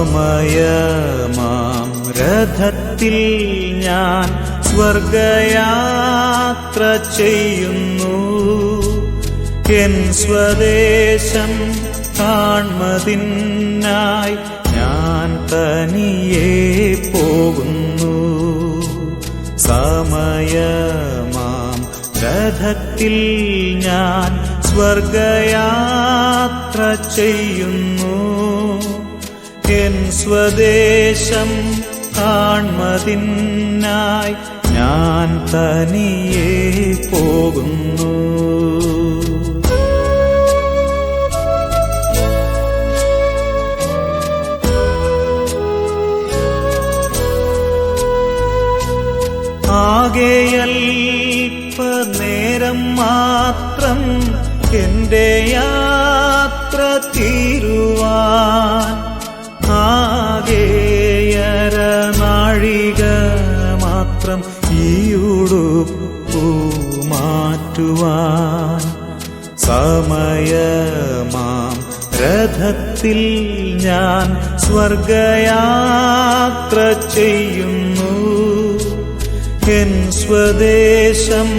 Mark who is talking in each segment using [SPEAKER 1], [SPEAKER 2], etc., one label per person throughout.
[SPEAKER 1] സമയമാം രഥത്തിൽ ഞാൻ സ്വർഗയാത്ര ചെയ്യുന്നു. എൻ സ്വദേശം കാൺമതിനായി ഞാൻ തനിയെ പോകുന്നു. സമയമാം രഥത്തിൽ ഞാൻ സ്വർഗയാത്ര ചെയ്യുന്നു. എൻ സ്വദേശം കാൺമതിനായി ഞാൻ തനിയെ പോകുന്നു. ആകെയൽപ്പനേരം മാത്രം എന്റെ യാത്ര തീരുവാൻ, ആകെയര നാഴിക മാത്രം ഈ ഉടുപ്പു മാറ്റുവാൻ. സമയമാം രഥത്തിൽ ഞാൻ സ്വർഗയാത്ര ചെയ്യുന്നു. എൻ സ്വദേശം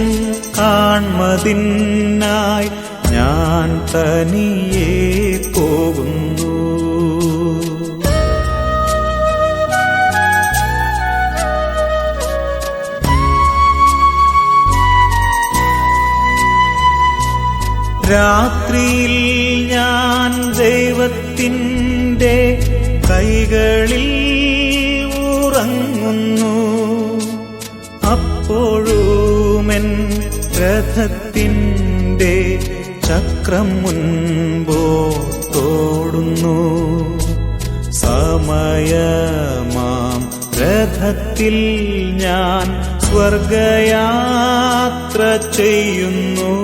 [SPEAKER 1] കാൺമതിനായി ഞാൻ തനിയെ പോകുന്നു. രാത്രിയിൽ ഞാൻ ദൈവത്തിൻ്റെ കൈകളിൽ ഉറങ്ങുന്നു. അപ്പോഴുമെൻ രഥത്തിൻ്റെ ചക്രം മുൻപോട്ടോടുന്നു. സമയമാം രഥത്തിൽ ഞാൻ സ്വർഗയാത്ര ചെയ്യുന്നു.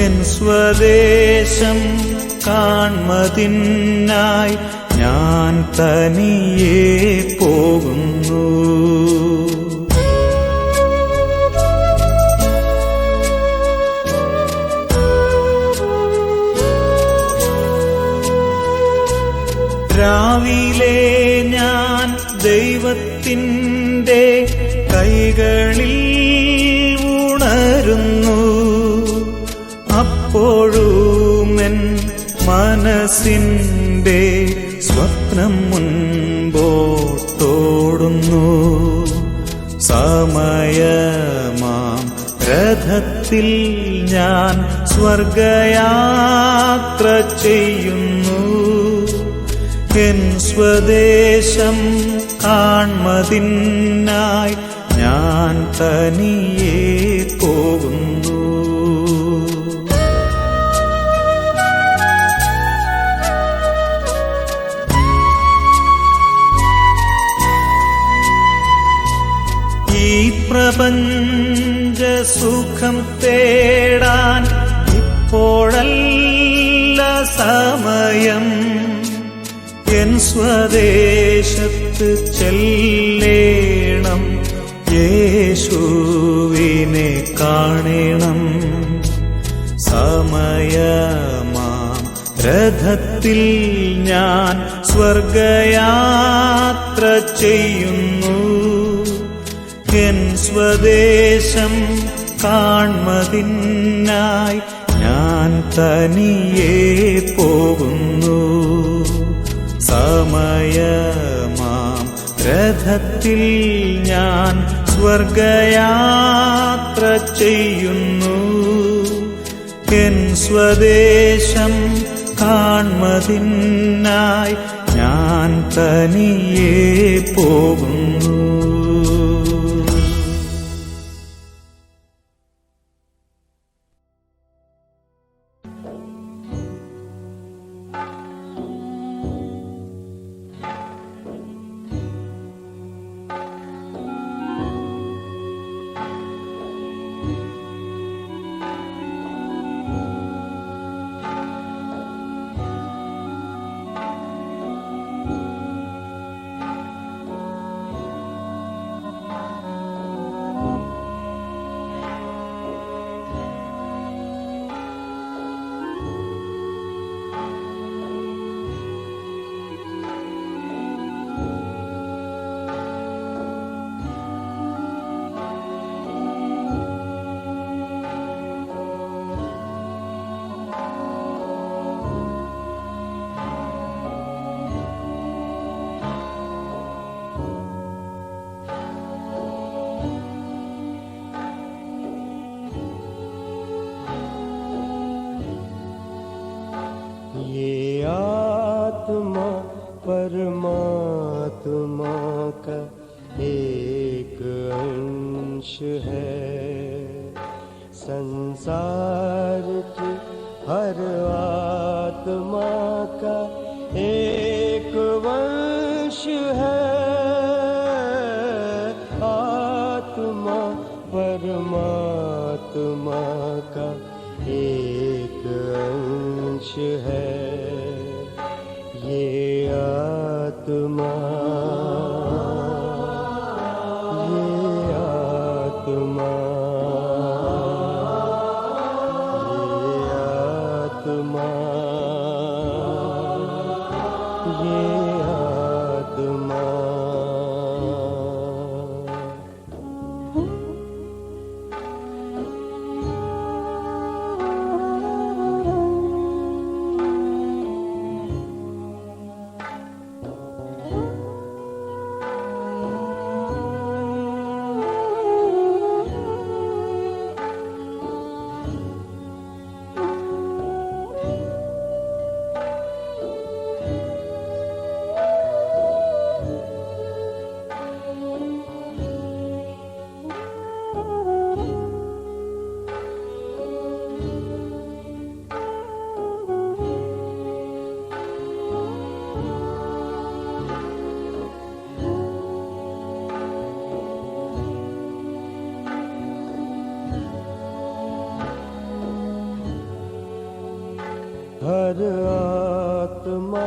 [SPEAKER 1] എൻ സ്വദേശം കാൺമതിനായി ഞാൻ തനിയെ പോകുന്നു. രാവിലെ ഞാൻ ദൈവത്തിൻ്റെ കൈകളിൽ ഉണരുന്നു. അപ്പോഴുമെൻ മനസ്സിൻ്റെ സ്വപ്നം മുൻപോട്ടോടുന്നു. സമയമാം രഥത്തിൽ ഞാൻ സ്വർഗയാത്ര ചെയ്യുന്നു. എൻ സ്വദേശം കാൺമതിനായി ഞാൻ തനിയെ പോകുന്നു. ഈ പ്രപഞ്ച സുഖം തേടാൻ ഇപ്പോഴല്ല സമയം. എൻ സ്വദേശത്ത് ചെല്ലേണം, യേശുവിനെ കാണണം. സമയമാം രഥത്തിൽ ഞാൻ സ്വർഗയാത്ര ചെയ്യുന്നു. എൻ സ്വദേശം കാൺമതിനായി ഞാൻ തനിയെ പോകുന്നു. സമയമാം രഥത്തിൽ ഞാൻ സ്വർഗയാത്ര ചെയ്യുന്നു. എൻ സ്വദേശം കാൺമതിനായി ഞാൻ തനിയെ പോകുന്നു.
[SPEAKER 2] का एक अंश है। संसार की हर आत्मा का एक वंश है। आत्मा परमात्मा का एक अंश है। ये आत्मा हर आत्मा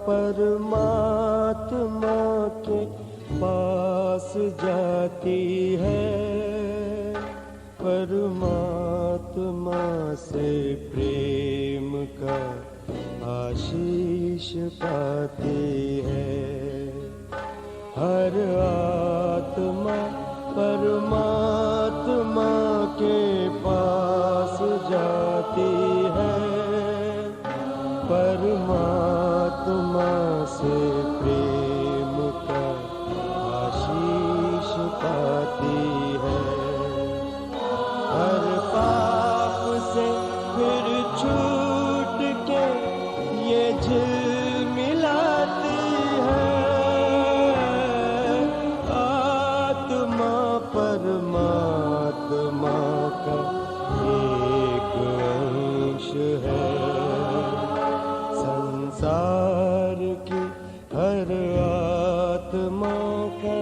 [SPEAKER 2] परमात्मा के पास जाती है। परमात्मा से प्रेम का आशीष पाती है। हर आत्मा परमात्मा के पास जाती है। परमात्मा से प्रेम का आशीष पाती है। हर पाप से फिर छूट के ये झिलमिलाती है। आत्मा परमात्मा का एक अंश है। संसार की हर आत्मा का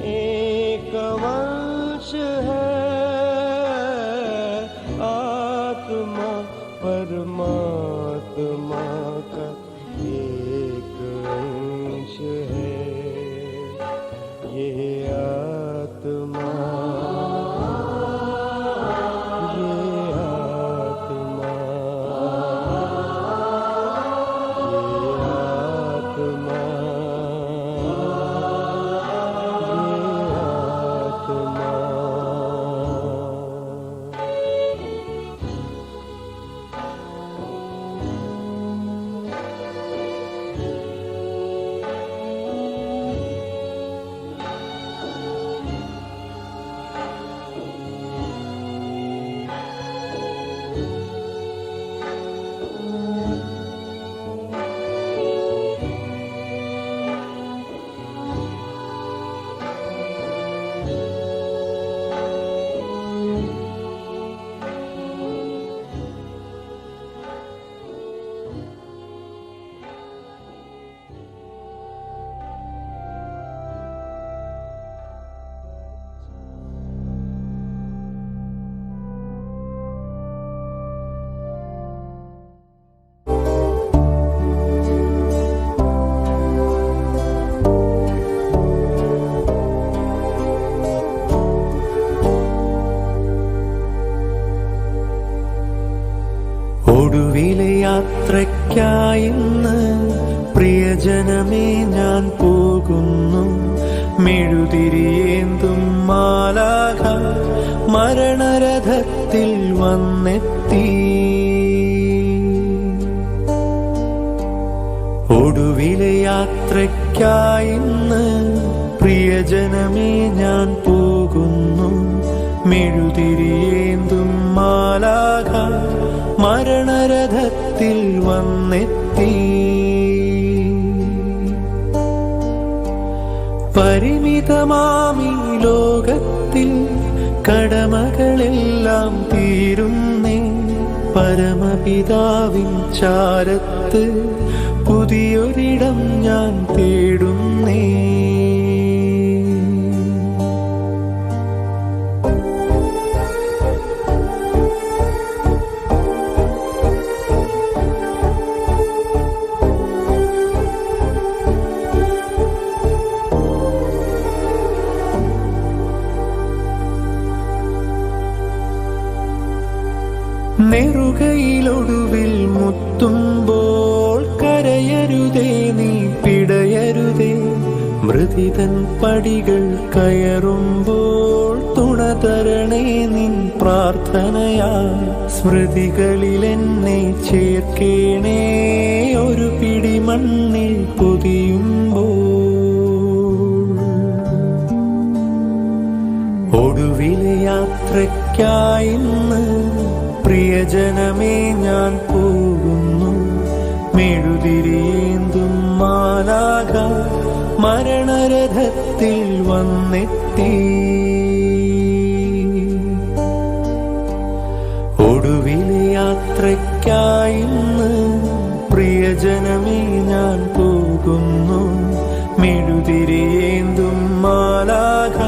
[SPEAKER 2] एक वंश है। आत्मा परमात्मा का एक अंश है। ये आत्मा
[SPEAKER 1] ഒടുവിലെ യാത്രയ്ക്കായിന്ന് പ്രിയജനമേ ഞാൻ പോകുന്നു. മെഴുതിരിയേന്തും മാലാഖ മരണരഥത്തിൽ വന്നെത്തി. ഒടുവിലെ യാത്രയ്ക്കായിന്ന് പ്രിയജനമേ ഞാൻ പോകുന്നു. മെഴുതിരിയേന്തും മാലാഖ മരണരഥത്തിൽ വന്നെത്തി. പരിമിതമാമീ ലോകത്തിൽ കടമകളെല്ലാം തീരുന്നേ. പരമപിതാവിൻ ചാരത്ത് പുതിയൊരിടം ഞാൻ തേടുന്നേ. നെറുകയിലൊടുവിൽ മുത്തുമ്പോൾ കരയരുതേ, നീ പിടയരുതേ. മൃതിതൻ പടികൾ കയറുമ്പോൾ തുണ തരണേ നിൻ പ്രാർത്ഥനയാൽ. സ്മൃതികളിലെന്നെ ചേർക്കേണേ ഒരു പിടി മണ്ണിൽ പൊതിയുമ്പോൾ. ഒടുവിലെ യാത്രയ്ക്കായിന്ന് പ്രിയജനമേ ഞാൻ പോകുന്നു. മെഴുതിരിയേന്തും മാലാഖ മരണരഥത്തിൽ വന്നെത്തി. ഒടുവിലെ യാത്രയ്ക്കായിന്ന് പ്രിയജനമേ ഞാൻ പോകുന്നു. മെഴുതിരിയേന്തും മാലാഖ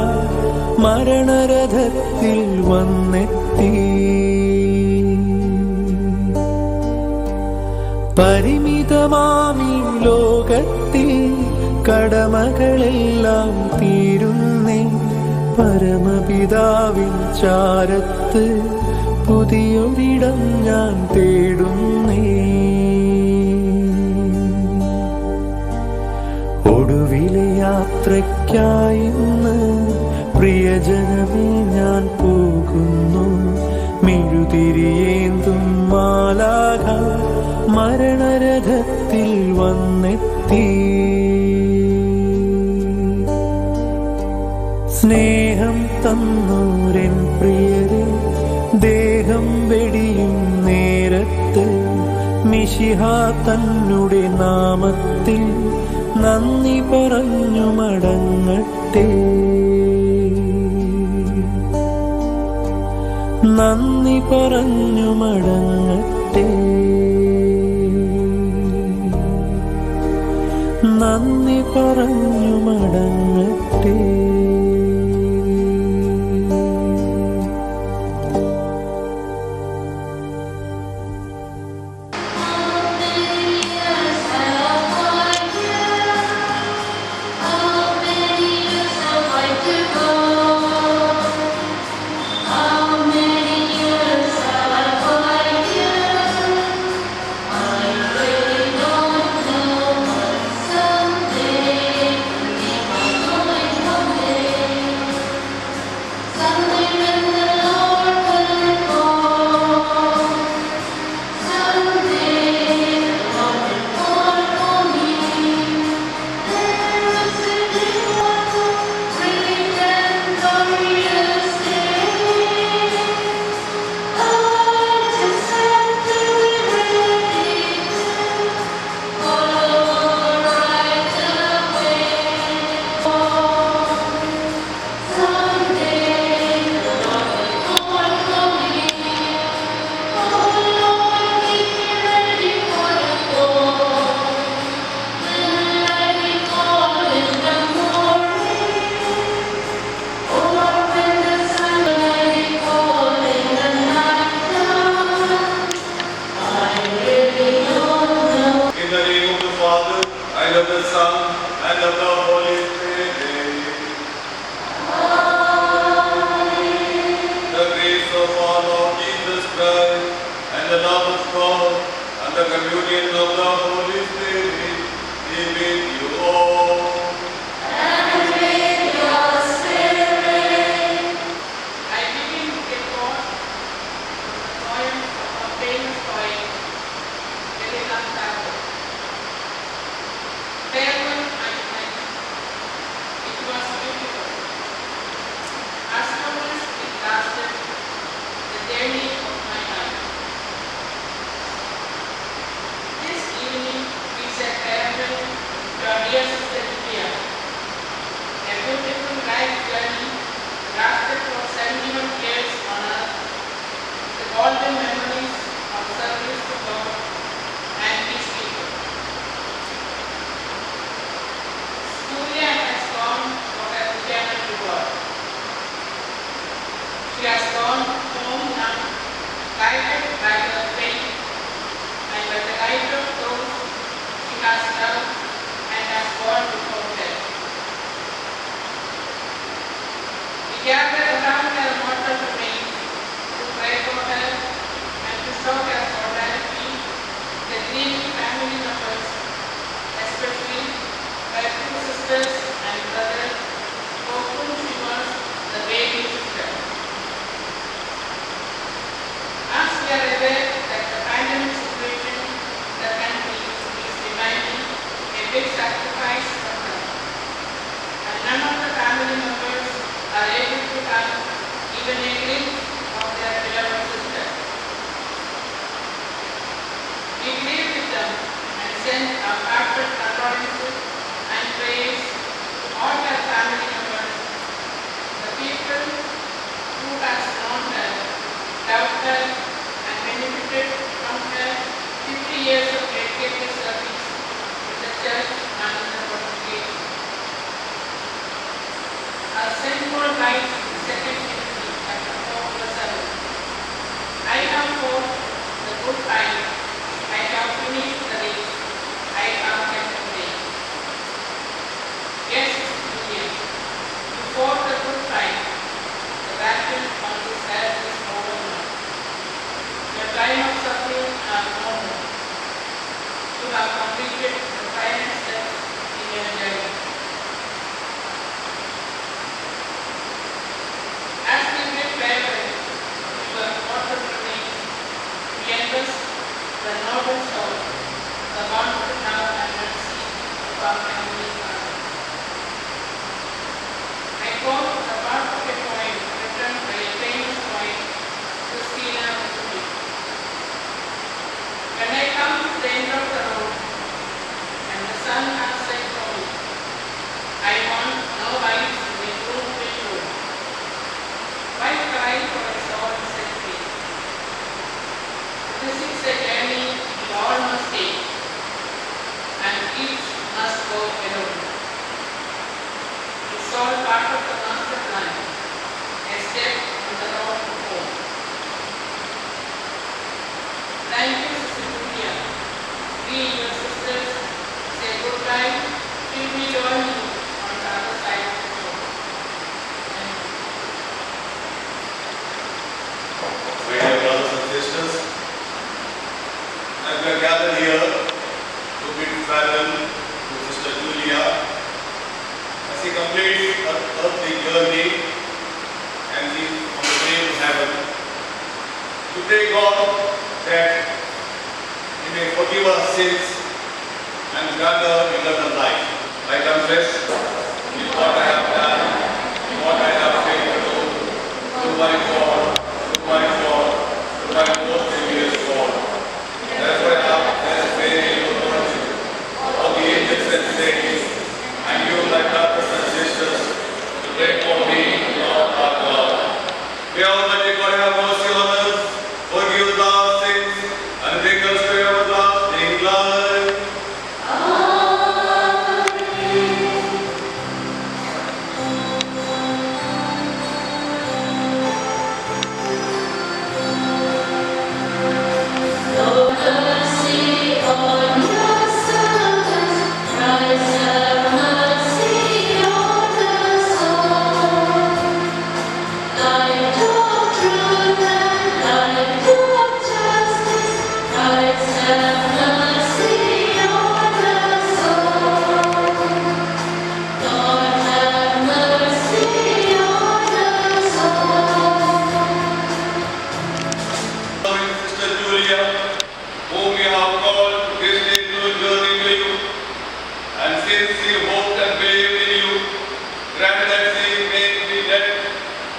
[SPEAKER 1] മരണരഥത്തിൽ വന്നെത്തി. പരിമിതമാമീ ലോകത്തിൽ കടമകളെല്ലാം തീരുന്നേ. പരമപിതാവിൻ ചാരത്ത് പുതിയൊരിടം ഞാൻ തേടുന്നേ. ഒടുവിലെ യാത്രയ്ക്കായിന്ന് പ്രിയജനമേ ഞാൻ പോകുന്നു. മെഴുതിരിയേന്തും മാലാഖ മരണരഥത്തിൽ വന്നെത്തി. സ്നേഹം തന്നോരൻ പ്രിയരെ ദേഹം വെടിയും നേരത്ത് മിശിഹ തന്നുടെ നാമത്തിൽ നന്ദി പറഞ്ഞു മടങ്ങട്ടെ. നന്ദി പറഞ്ഞു മടങ്ങട്ടെ. നന്ദി പറഞ്ഞു മടങ്ങട്ടെ.
[SPEAKER 3] and of the Son, and of the Holy Spirit. Amen. The grace of our Lord Jesus Christ, and the love of God, and the communion of the Holy Spirit be with you all.
[SPEAKER 4] And with your spirit. I begin to give God the poem of a famous poet, Lilian Tagore. Farewell, my friend. It was beautiful. As long as it lasted, the journey of my life. This evening, sisters and brothers for whom she was the baby sister. As we are aware that the pandemic situation in the country is demanding a big sacrifice from her, and none of the family members are able to have even a glimpse of their beloved sister. We grieve with them and send our heartfelt condolences and prayers to all her family members, the people who has known her, loved her, and benefited from her 50 years of dedicated service in the church and in the congregation. Our St. Paul writes in 2 Timothy chapter 4 verse 7, I have fought the good fight, I have finished the race, I have kept the faith. Yes, Julian, you fought the good fight, the battle on this earth is over now. Your time of suffering are no more. You have completed the final steps in your journey. As we bid farewell to your mortal remains, we entrust the noble soul, the bountiful love and mercy of our Heavenly Father. I quote the part of a poem written by a famous poet, Christina Ricci. When I come to the end of the road and the sun has set for me, I want no lights in a gloom window. Why cry for a soul set free? This is a journey we all must take, and each must go alone. It's all part of the master plan, a step on the road to home. Thank you, Sister Julia. We, your sisters, say goodbye till we join you on the other side of the road. Thank you.
[SPEAKER 3] My dear brothers and sisters, as we are gathered here to bid farewell to Sister Julia as she completes her earthly journey and she is on the way to heaven, to pray God that He may forgive our sins and grant her eternal life. I confess in what I have done, in what I have failed to do, through my fault, through my most serious fault. Therefore I have very Lord, all the angels and saints, and you, my brothers and sisters, to pray for me, Lord our God. May Almighty God have mercy on us, forgive us our sins, and bring us to everlasting life.
[SPEAKER 5] Mercy on your servants, Christ have mercy on us all. Light of truth and light of justice, Christ have mercy on us all. Lord have mercy on us all.
[SPEAKER 3] Sister Julia, whom you have called this day to journey to you, and since she hoped and believed in you, grant that she may be led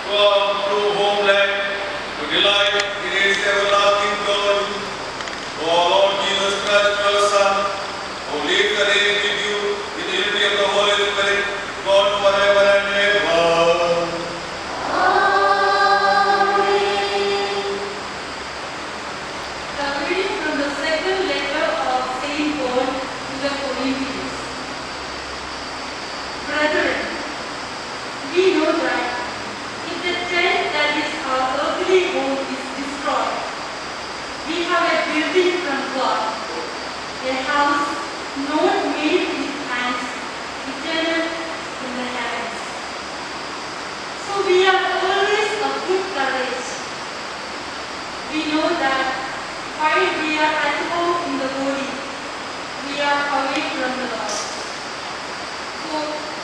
[SPEAKER 3] to our true homeland, to delight in its everlasting joy. O our Lord Jesus Christ, your Son, who lives and reigns with you in the unity of the Holy Spirit, God forever and ever.
[SPEAKER 5] The reading from the second letter of St. Paul to the Corinthians. Brethren, we know that if the tent that is our earthly home is destroyed, we have a building from God, a house not made with hands, eternal in the heavens. So we are always of good courage. We know that while we are at home in the body, we are away from the Lord. So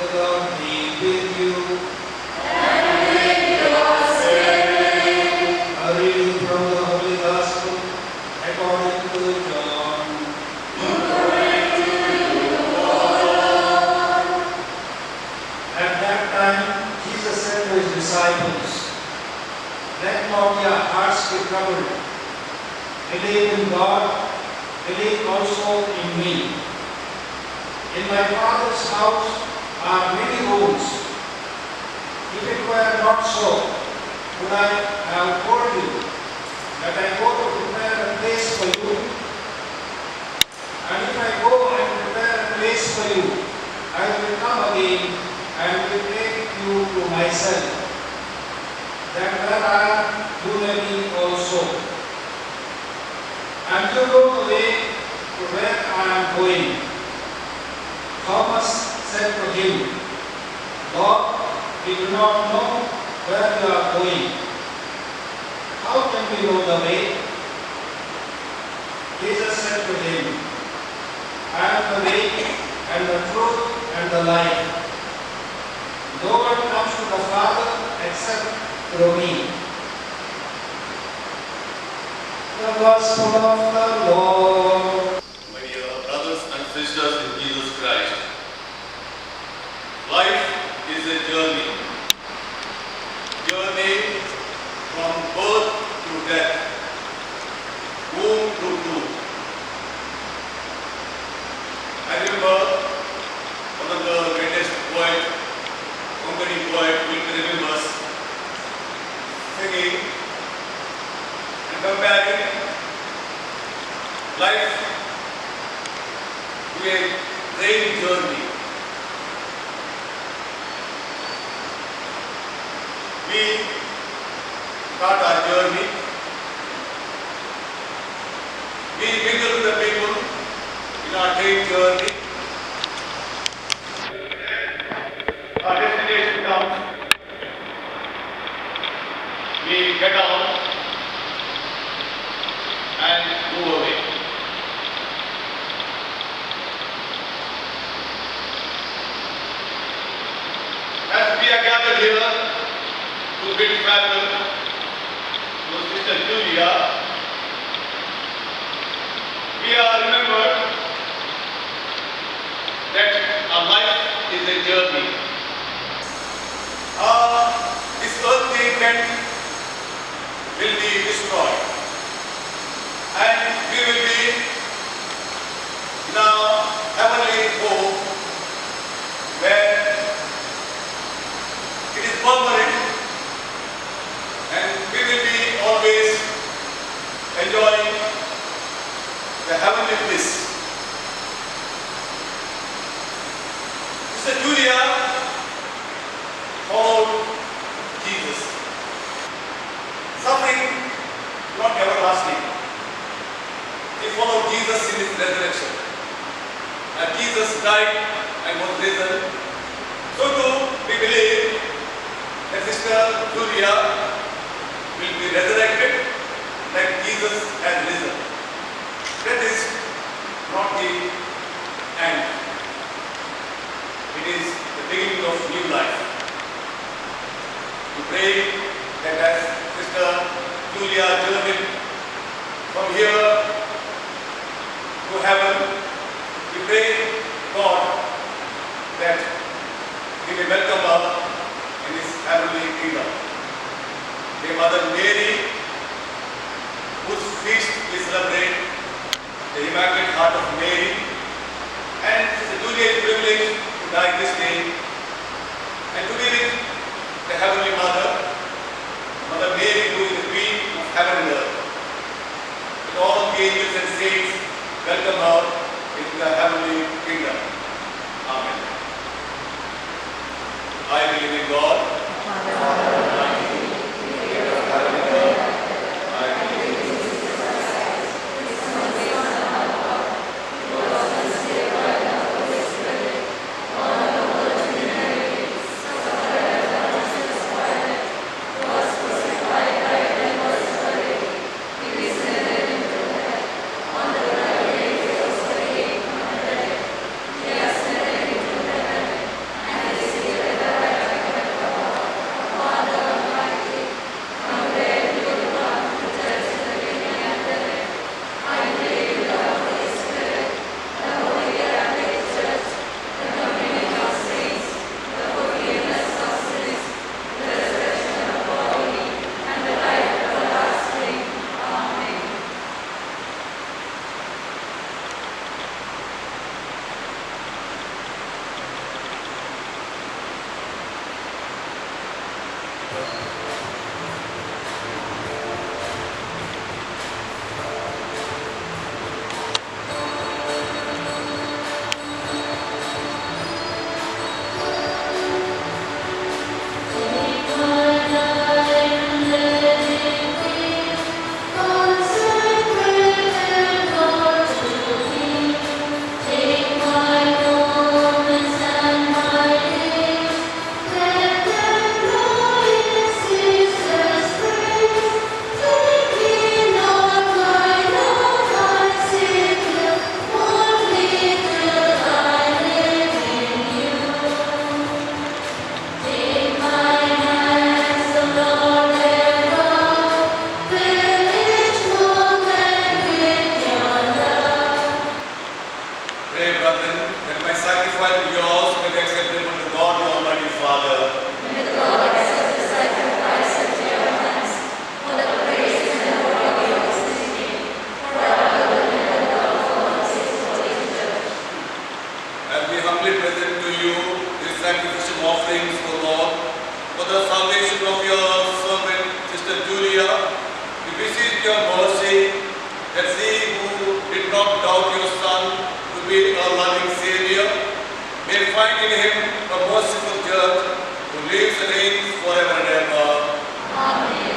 [SPEAKER 6] The Lord be with you. A reading from the Holy Gospel according to John. At that time, Jesus said to his disciples, "Let not your hearts be troubled. Believe in God, believe also in me. In my Father's house are many rooms. If it were not so, would I have told you that I go to prepare a place for you? And if I go and prepare a place for you, I will come again and will take you to myself, that where I am, you may be also. And you know the way to where I am going." Thomas said to him, "Lord, we do not know where you are going. How can we know the way?" Jesus said to him, "I am the way and the truth and the life. No one comes to the Father except through me." The Gospel of the Lord.
[SPEAKER 3] My dear brothers and sisters in Jesus Christ, life is a journey. Journey from birth to death, womb to tomb. I remember one of the greatest poet, Konkani poet, Milton Rivers, singing and comparing life to a train journey. We start our journey. We mingle with the people in our train journey. Our destination comes. We get on and move away. As we are gathered here to bid farewell to Sister Julia, we are remembered that our life is a journey. This earthly tent will be destroyed, and we will be in our heavenly home where it is permanent, and we will be always enjoying the heavenly bliss. Sister Julia followed Jesus. Suffering not everlasting. He followed Jesus in his resurrection. And Jesus died and was risen. So too we believe that Sister Julia will be resurrected like Jesus has risen. That is not the end. It is the beginning of new life. We pray that as Sister Julia journeyed from here to heaven, we pray God that He may welcome her in His heavenly kingdom. Dear Mother Mary, whose feast we celebrate, the Immaculate Heart of Mary, and Sister Julia is privileged to die this day and to be with the Heavenly Mother, Mother Mary, who is the Queen of Heaven and Earth. With all the angels and saints, welcome her into the heavenly kingdom. Amen. I believe in God. sacrificial offerings, O Lord, for the salvation of your servant, Sister Julia. We beseech your mercy that she who did not doubt your Son to be a loving Savior may find in him a merciful judge who lives and reigns forever and ever.
[SPEAKER 5] Amen.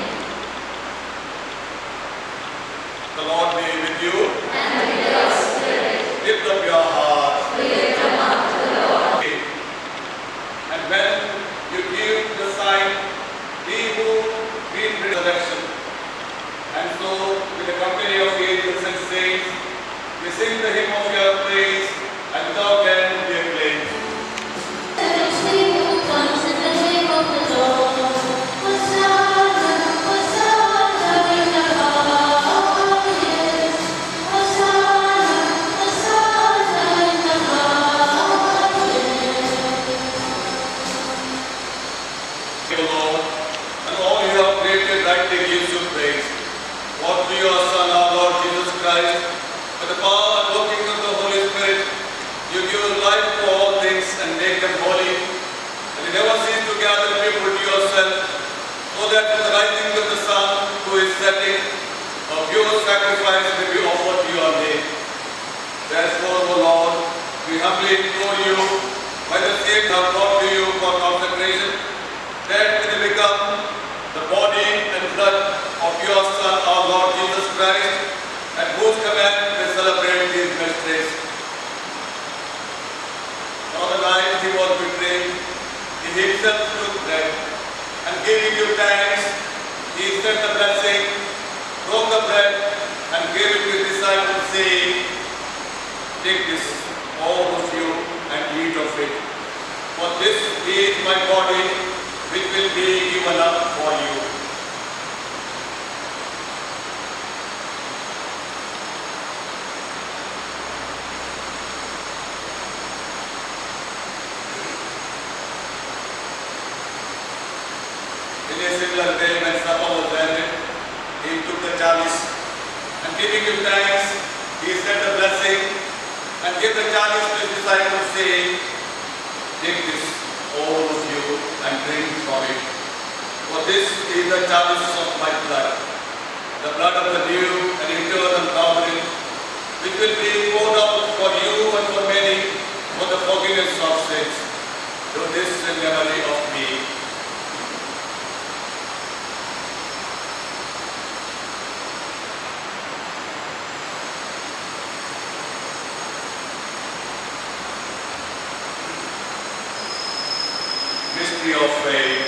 [SPEAKER 3] The Lord be with you.
[SPEAKER 5] And with your spirit.
[SPEAKER 3] Lift up your hearts.
[SPEAKER 5] We lift them up to the Lord.
[SPEAKER 3] And when you give the sign, he who been resurrection. And so, with the company of angels and saints, we sing the hymn of your praise, and without end we acclaim.
[SPEAKER 5] Comes in the name of the Lord. Hosanna, Hosanna in the highest. Hosanna, Hosanna in the highest.
[SPEAKER 3] O Lord, and all you have created rightly gives you praise. What to your Son, our Lord Jesus Christ, by the power and working of the Holy Spirit, you give life to all things and make them holy, and you never cease to gather people to yourself, so that with the rising of the sun who is setting, a pure sacrifice may be offered to your name. Therefore, O Lord, we humbly implore you, by the same have brought to you for consecration, that they become the body and blood of your Son, our Lord Jesus Christ, and whose command we celebrate these mysteries. On the night he was betrayed, he himself took bread, and giving you thanks, he said the blessing, broke the bread, and gave it to his disciples, saying, "Take this, all of you, and eat of it. For this is my body, which will be given up for you." In a similar way, when supper was ended, he took the chalice, and giving him thanks, he said the blessing, and gave the chalice to his disciples, saying, "Take this, all of you, and drink from it. For this is the chalice of my blood, the blood of the new and eternal covenant, which will be poured out for you and for many for the forgiveness of sins. Do this in memory of me." Mystery of faith.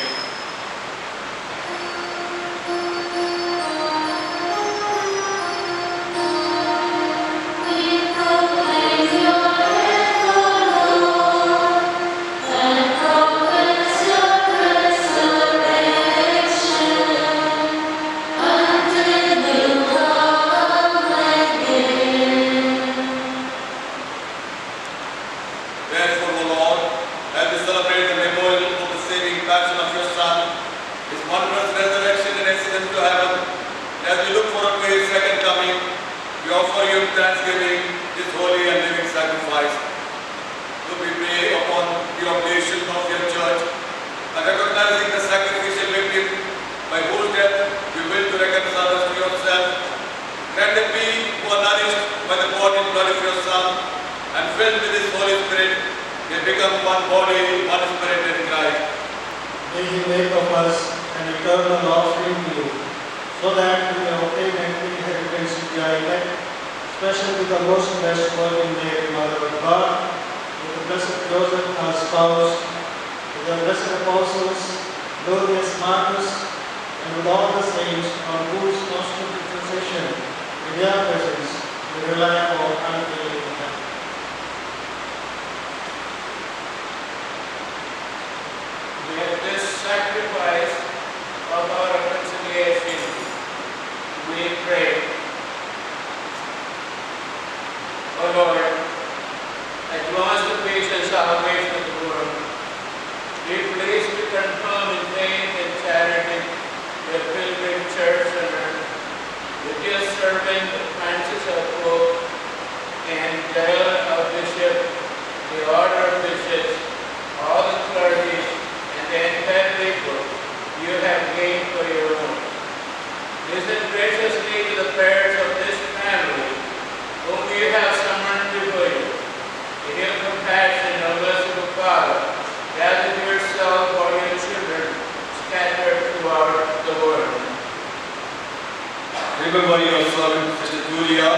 [SPEAKER 5] We proclaim your death, O Lord, and profess your resurrection until you come again.
[SPEAKER 3] Therefore, O Lord, as we celebrate the memorial of the saving passion of your Son, his wondrous resurrection and ascension to heaven, as we look forward to his second coming, we offer you thanksgiving, this holy and living sacrifice. So we pray upon the oblation of your church, and recognizing the sacrificial victim by whose death you will to reconcile us to yourself. Grant that we who are nourished by the body and blood of your Son, and filled with his Holy Spirit, may become one body, one spirit in Christ.
[SPEAKER 7] May He make of us an eternal offering to you, so that we may obtain an inheritance in your elect, especially the most blessed Virgin Mary, Mother of God, with the blessed Joseph, her spouse, with the blessed apostles, glorious martyrs, and with all the saints on whose constant intercession in their presence we rely for unfailing help.
[SPEAKER 6] With this sacrifice of our reconciliation, we pray. O Lord, advance the peace and salvation of the world. Be pleased to confirm in faith and charity the pilgrim church on earth. With your servant Francis of Pope and Jael of Bishop, the order of bishops, all the
[SPEAKER 8] gather yourself for your children scattered throughout the world.
[SPEAKER 3] Remember your servant, Sister Julia,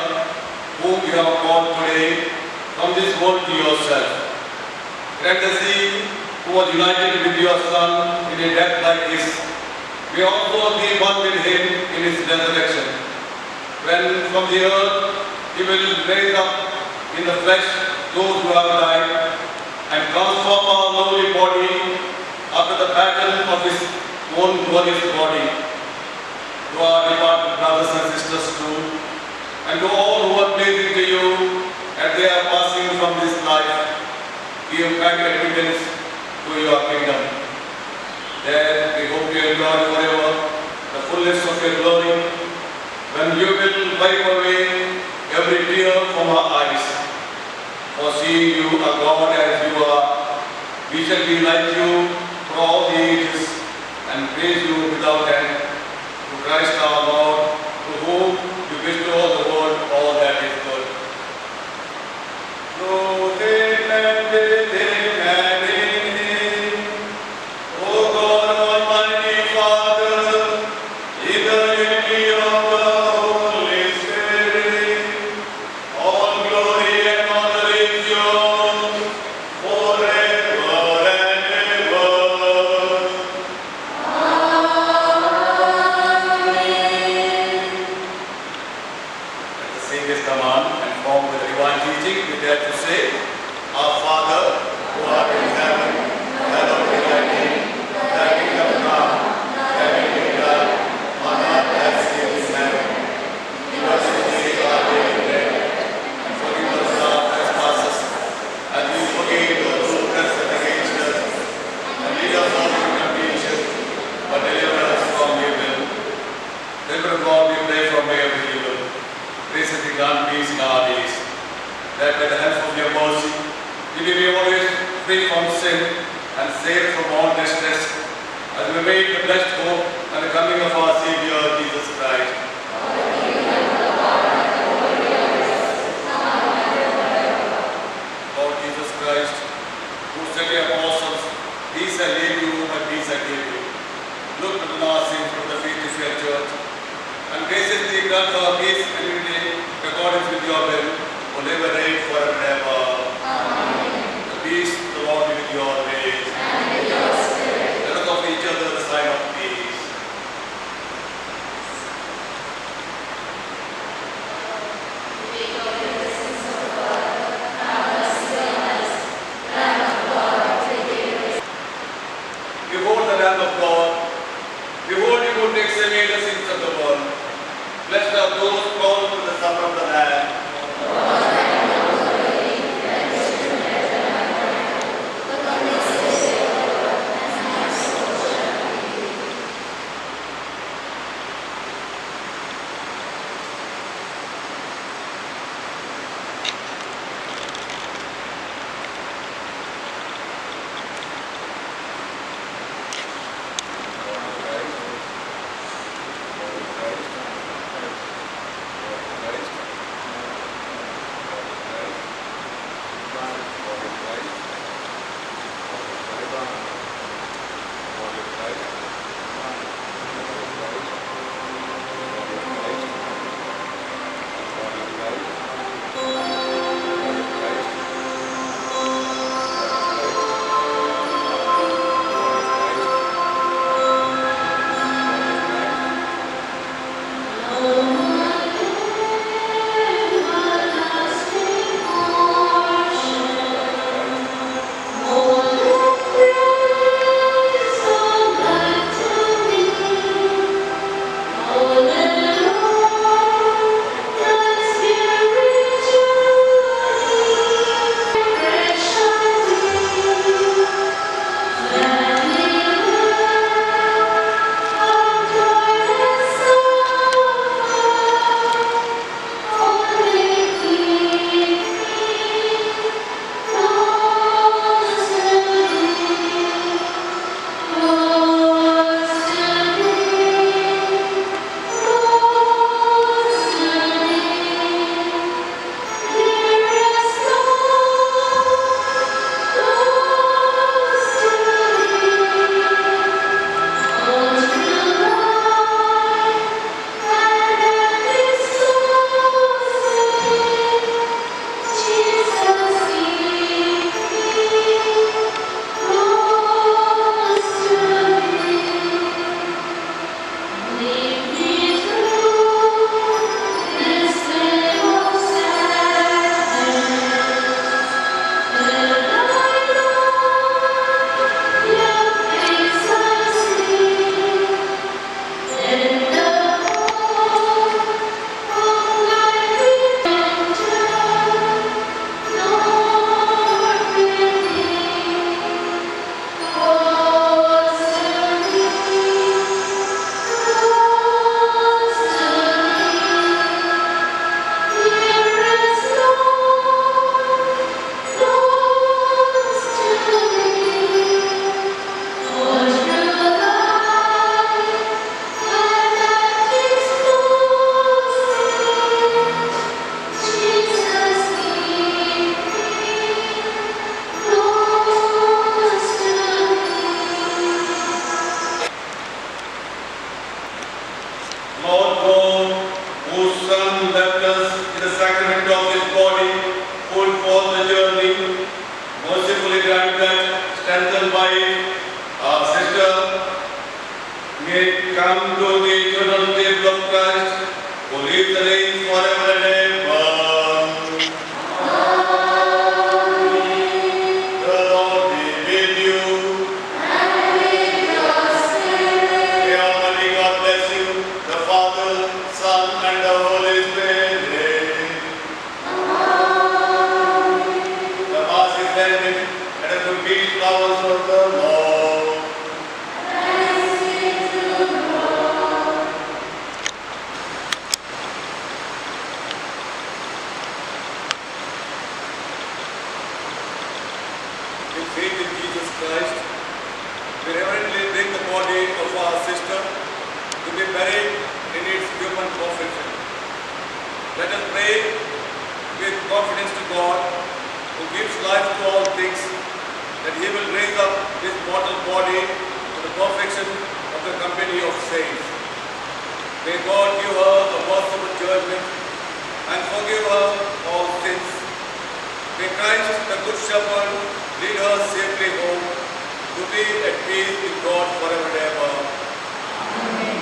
[SPEAKER 3] whom you have called today from this world to yourself. Grant us he who was united with your Son in a death like his, may also be one with him in his resurrection. When from the earth he will raise up in the flesh those who have died and transform our lowly body after the pattern of his own glorious body. To our departed brothers and sisters too, and to all who are pleasing to you as they are passing from this life, give kind admittance to your kingdom. There we hope to enjoy forever the fullness of your glory, when you will wipe away every tear from our eyes. For seeing you are God as you are, we shall be like you for all the ages and praise you without end. To Christ our Lord, to whom you bestow the world all that is good. Through him and with him and in him, O God Almighty Father, in the unity of the Holy Spirit, all glory and honor is yours forever and ever. Let the Savior's command and form with the divine teaching, we dare to say, Our Father, who art in heaven, hallowed be thy name. Thy kingdom come, thy will be done, on earth as it is in heaven. Give us this day our daily bread, and forgive us our trespasses, as we forgive those who trespass against us. And lead us not into temptation, but deliver us from evil. Therefore, God, we pray from every evil. Grace and grant peace in our days, that by the help of your mercy, we may be always free from sin and safe from all distress, as we wait the blessed hope and the coming of our Savior, Jesus Christ. Lord Jesus Christ, who said to your apostles, peace I leave you, my peace I give you. Look upon our sins from the faith of your church, and graciously grant our peace and unity in accordance with your will, who live and reign forever and ever. The peace of the Lord be with you always. Let us offer each other the sign of peace. Behold the Lamb of God. Behold him who takes away the sins of the world. Blessed are those our sister, may come to the eternal table of Christ, who lives and reigns forever and ever. The Lord be with you. May Almighty God bless you, the Father, Son, and the Holy Spirit. The Mass is ended. Let us repeat flowers for the Lord. With faith in Jesus Christ, we reverently bring the body of our sister to be buried in its human perfection. Let us pray with confidence to God, who gives life to all things, that He will raise up this mortal body to the perfection of the company of saints. May God give her a merciful judgment and forgive her all sins. May Christ, the Good Shepherd, lead her safely home to be at peace with God forever and ever.
[SPEAKER 5] Amen.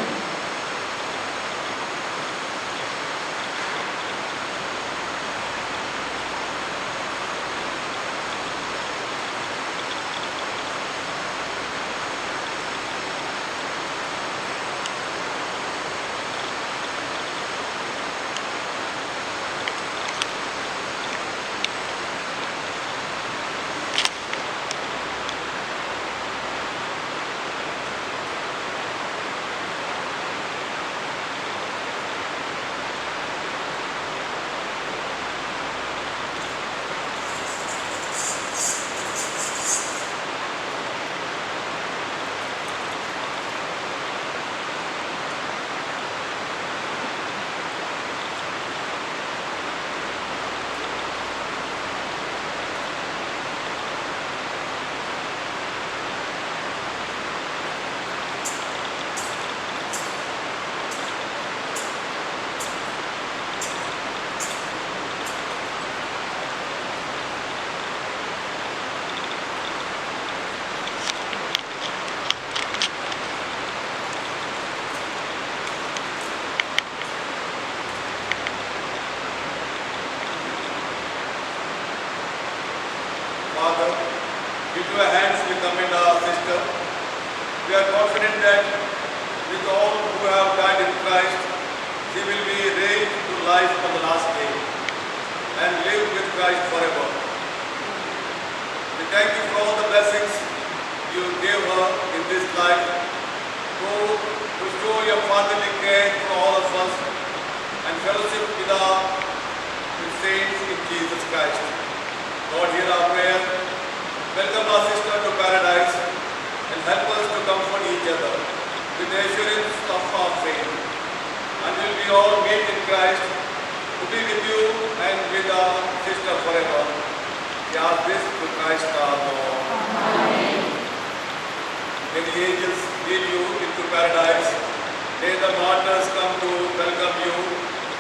[SPEAKER 3] Father, into your hands we commend our sister. We are confident that with all who have died in Christ, she will be raised to life on the last day and live with Christ forever. We thank you for all the blessings you gave her in this life, to show your fatherly care for all of us and fellowship with our saints in Jesus Christ. Lord, hear our prayer. Welcome our sister to paradise and help us to comfort each other with the assurance of our faith. Until we all meet in Christ, to be with you and with our sister forever. We ask this through Christ our Lord.
[SPEAKER 5] Amen.
[SPEAKER 3] May the angels lead you into paradise. May the martyrs come to welcome you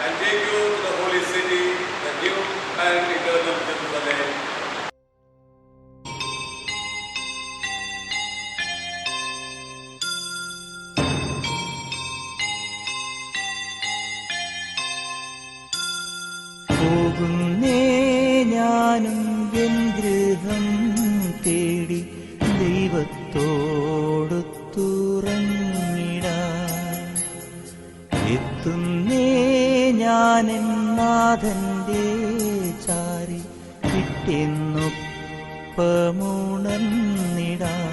[SPEAKER 3] and take you to the holy city, the new and eternal Jerusalem.
[SPEAKER 1] പോകുന്നേ ഞാനും N ഗൃഹം തേടി ദൈവത്തോടൊത്തുറങ്ങിടാൻ. എത്തുന്നേ ഞാനെൻ നാഥന്റെ ചാരി കിട്ടിയെന്നൊപ്പമുണർന്നിടാൻ.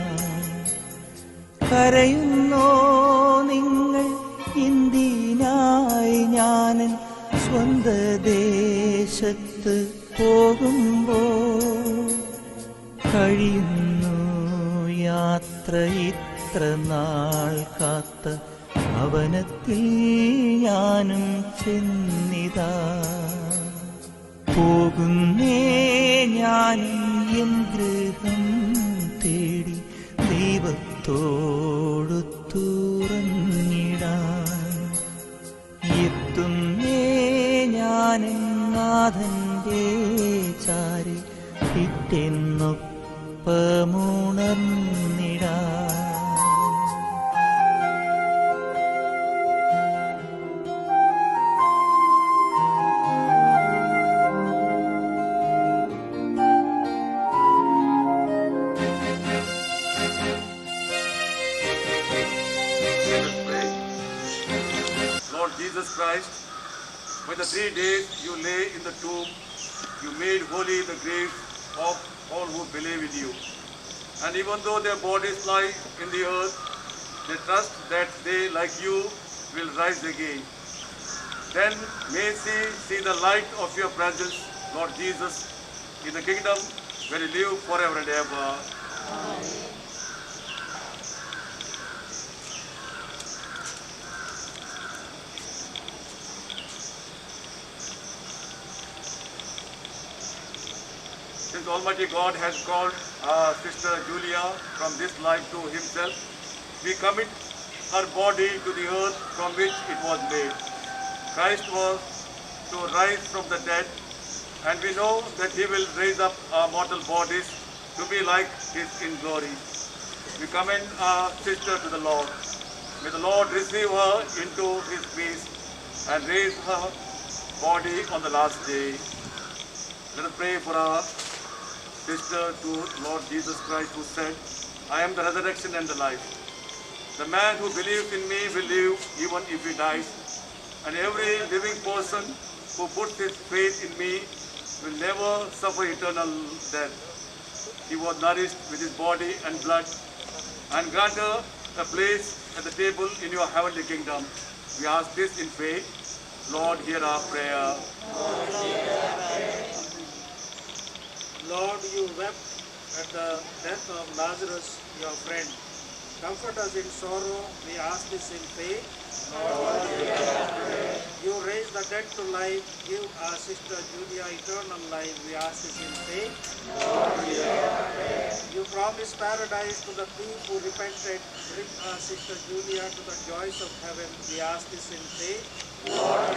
[SPEAKER 1] കരയുന്നോ നിങ്ങൾ എന്തിനായി ഞാനൻ സ്വന്ത ദേശത്ത് പോകുമ്പോൾ? കഴിയുന്നു യാത്ര ഇത്ര നാൾ കാത്ത ഭവനത്തിൽ ഞാനും ചെന്നിതാ. പോകുന്നേ ഞാനും എൻ ഗൃഹം തേടി ദൈവത്തോടൊത്തുറങ്ങിടാൻ. എത്തുന്നേ ഞാനും നാഥന്റെ ചാരി കിട്ടെന്നൊപ്പമുണർന്നി
[SPEAKER 3] Jesus Christ, when the 3 days you lay in the tomb, you made holy the graves of all who believe in you. And even though their bodies lie in the earth, they trust that they, like you, will rise again. Then may they see the light of your presence, Lord Jesus, in the kingdom where you live forever and ever. Since Almighty God has called Sister Julia from this life to Himself, we commit her body to the earth from which it was made. Christ was to rise from the dead, and we know that He will raise up our mortal bodies to be like His in glory. We commend our sister to the Lord. May the Lord receive her into His peace and raise her body on the last day. Let us pray for our sister to Lord Jesus Christ, who said, I am the resurrection and the life. The man who believes in me will live even if he dies, and every living person who puts his faith in me will never suffer eternal death. He was nourished with his body and blood, and grant her a place at the table in your heavenly kingdom. We ask this in faith. Lord, hear our prayer.
[SPEAKER 7] Lord, you wept at the death of Lazarus, your friend. Comfort us in sorrow, we ask this in faith. Lord, you raise the dead to life, give our sister Julia eternal life, we ask this in faith. Lord, you promise paradise to the thief who repented, bring our sister Julia to the joys of heaven, we ask this in faith. Lord,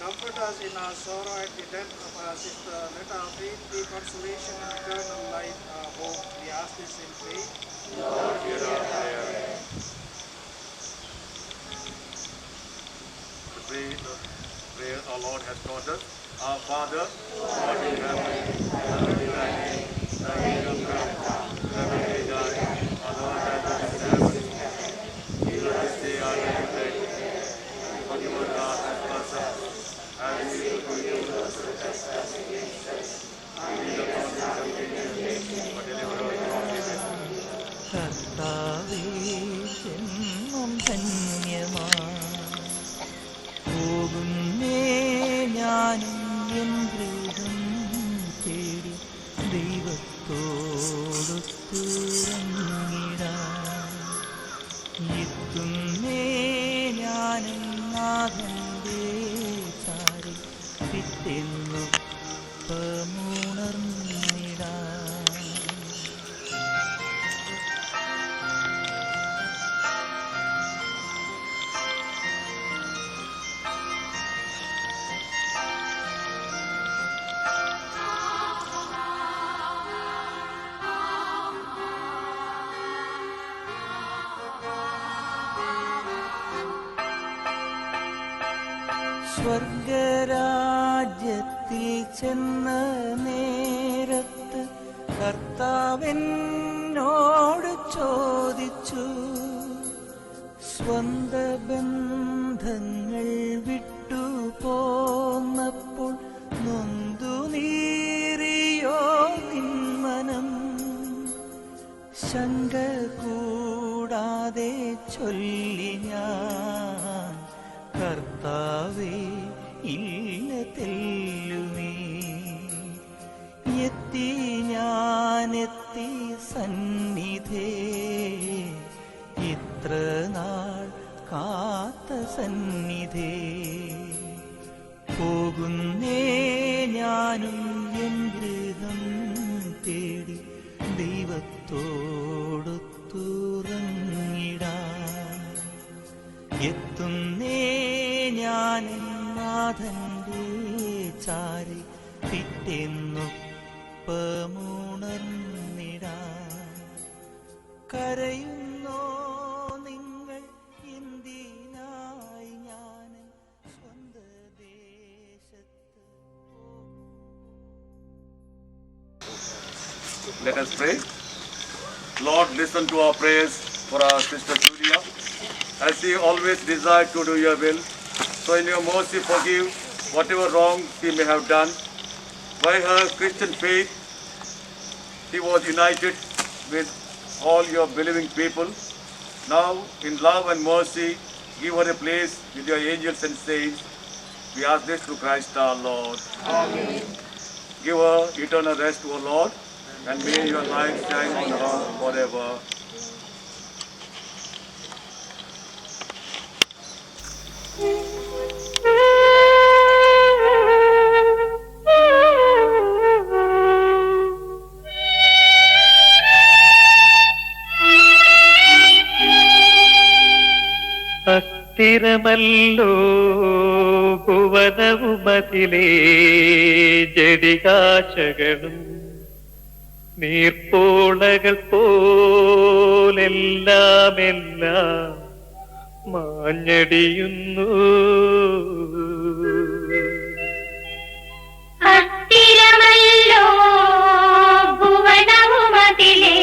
[SPEAKER 7] comfort us in our sorrow at the death of our sister. Let our faith be consolation and eternal life, our hope. We ask this in faith.
[SPEAKER 3] Lord, hear our prayer. To pray the prayer our Lord has taught us. Our Father, who art in heaven, hallowed be thy name. Thy kingdom come, thy will be done, on earth as it is in heaven. Give us this day our daily bread. Forgive us our trespasses, as we forgive those who trespass against us. Lead us not into temptation, but deliver us from evil.
[SPEAKER 1] കർത്താവേ ജന്മം ധന്യമാ പോകുന്നേ ഞാനും N ഗൃഹം തേടി ദൈവത്തോടൊത്തുറങ്ങിടാൻ എത്തുന്നേ ഞാനും നാഥന്റെ ചാരി പിറ്റെന്നൊപ്പമുണർന്നിടാൻ സ്വർഗരാജ്യത്തിൽ ചെന്ന നേരത്ത് കർത്താവെന്നോട് ചോദിച്ചു, സ്വന്ത ബന്ധങ്ങൾ വിട്ടു പോന്നപ്പോൾ നൊന്തു നീറിയോ നിന്മനം? ശങ്ക കൂടാതെ ചൊല്ലി ഞാൻ, കർത്താവേ ഇല്ല തെല്ലുമേ. എത്തി ഞാനെത്തി സന്നിധേ, ഇത്ര നാൾ കാത്ത സന്നിധേ. പോകുന്നേ ഞാനും എൻ ഗൃഹം തേടി ദൈവത്തോടൊത്തുറങ്ങിടാൻ. എത്തുന്നേ ഞാൻ നാഥന്റെ ചാരി പിറ്റെന്നൊപ്പമുണർന്നിടാൻ. കരയുന്നോ നിങ്ങൾ എന്തിനായി ഞാൻ സ്വന്ത ദേശത്ത്?
[SPEAKER 3] Let us pray. Lord, listen to our prayers for our sister Julia. as he always desired to do your will. So in your mercy forgive whatever wrong he may have done. By her Christian faith, he was united with all your believing people. Now, in love and mercy, give her a place with your angels and saints. We ask this through Christ our Lord.
[SPEAKER 5] Amen.
[SPEAKER 3] Give her eternal rest, O Lord, and may your light shine on her forever.
[SPEAKER 9] അസ്ഥിരമല്ലോ ഭുവനവുമതിലേ ജടികാശകളും നീർപ്പോളകൾ പോലെല്ലാമെല്ലാം മാഞ്ഞടിയുന്നു.
[SPEAKER 5] അസ്ഥിരമല്ലോ ഭുവനവുമതിലേ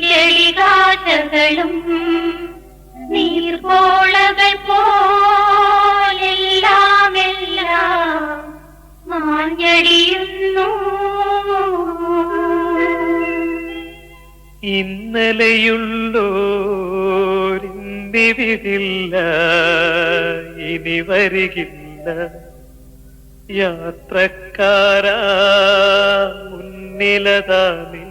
[SPEAKER 5] ജടികാശകളും നീർപ്പോളകൾ പോലെല്ലാമെല്ലാം മാഞ്ഞടിയുന്നു.
[SPEAKER 9] ഇന്നലെയുള്ളോരിന്നിവിടില്ല, ഇനി വരികില്ല. യാത്രക്കാരാ മുന്നിലതാ നിൻ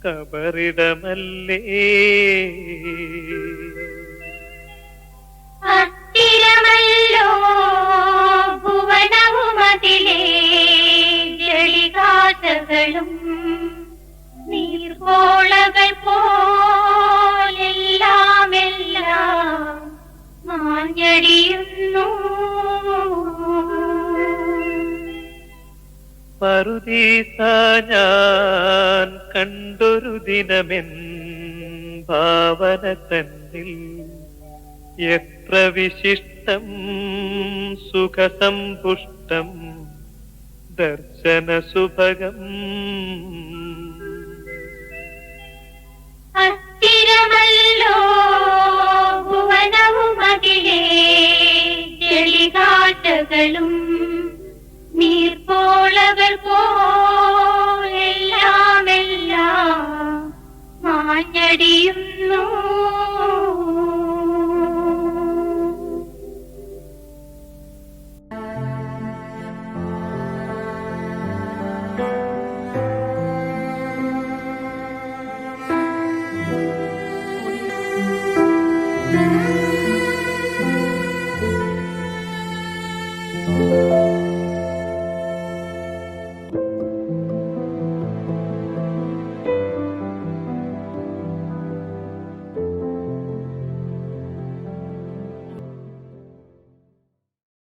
[SPEAKER 9] കബറിടമല്ലേ.
[SPEAKER 5] അസ്ഥിരമല്ലോ ഭുവനവുമതിലേ ജളികാശകളും നീർപ്പോളകൾ പോലെല്ലാമെല്ലാം മാഞ്ഞടിയുന്നു.
[SPEAKER 9] പറുദീസ ഞാൻ കണ്ടൊരു ദിനമെൻ ഭാവന തന്നിൽ എത്ര വിശിഷ്ടം സുഖസമ്പുഷ്ടം ദർശന സുഭഗം.
[SPEAKER 5] അസ്ഥിരമല്ലോ ഭുവനവുമതിലേ ജളികാശകളും നീർപ്പോളകൾ പോലെല്ലാമെല്ലാം മാഞ്ഞടിയും.